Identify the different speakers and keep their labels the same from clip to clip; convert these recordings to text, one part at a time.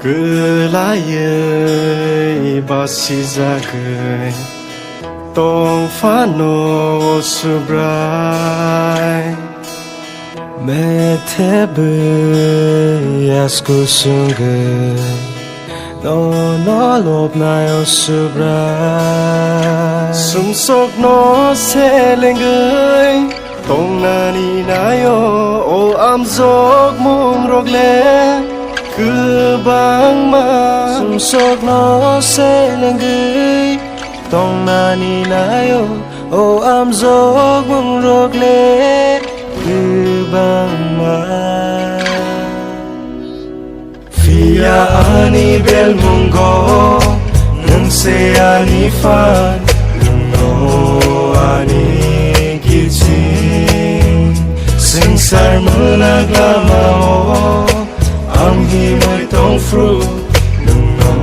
Speaker 1: Kwlaiwi Basijakgwi Tong Phano Subrai Metebe Yaskusunge No lop na yo Subrai Sumsok no selengge Tong nani na yo O amzok mong rogle Kubang ma Sumsok no selengge Tong nani na yo O amzok mong rogle Kubang ma Fia ani bel munggo Nung se ani fan Nung no ani kitchen Sengsar menaglamao Ang himay tong fruit Nung no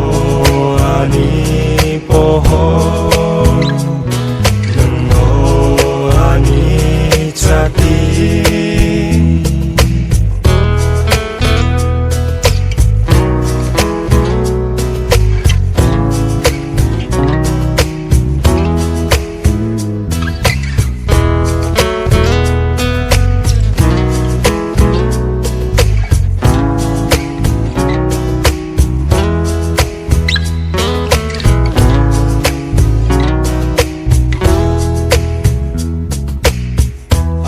Speaker 1: ani pohon Nung no ani chati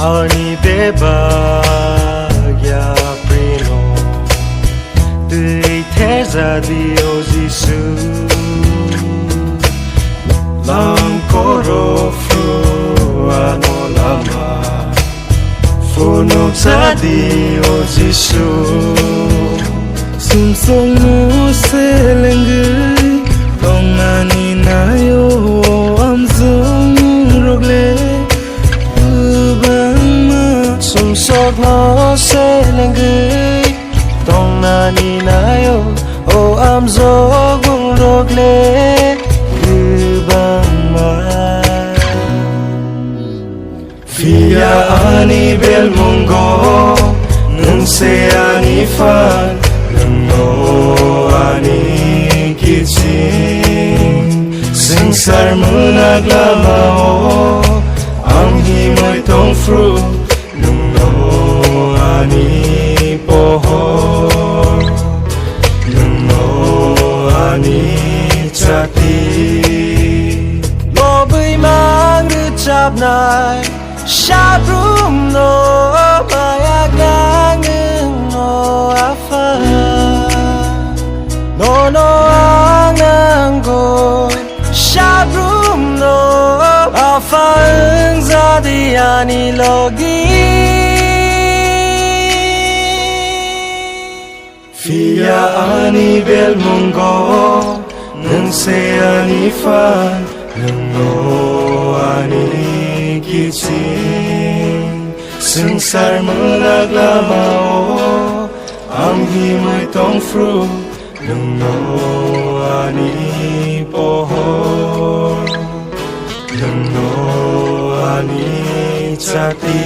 Speaker 1: Ani Basijakgwi Tong Tui Teza Dio Jisu Lam Kokborok Ano Lama Phano Chati O Jisu Sumsong no selengge Tong ani na yo amzong rogle Sumsok no selengge Tong nani na yo O amzok mong rogle Kubang ma Fia ani bel munggo Nung se ani fan Nung no ani kitchen Sengsar menaglamao Ang himay tong fruit Ani pohon Nung no ani chati Lo bơi mang ngư chạp này Sáp rùm no Mayak na ngưng no afa No no ang ang goi Sáp rùm no Afa ưng ra đi ani logi Fia ani bel munggo Nung se ani fan Nung no ani kitchen Sengsar menaglamao Ang himay tong fruit Nung no ani pohon Nung no ani chati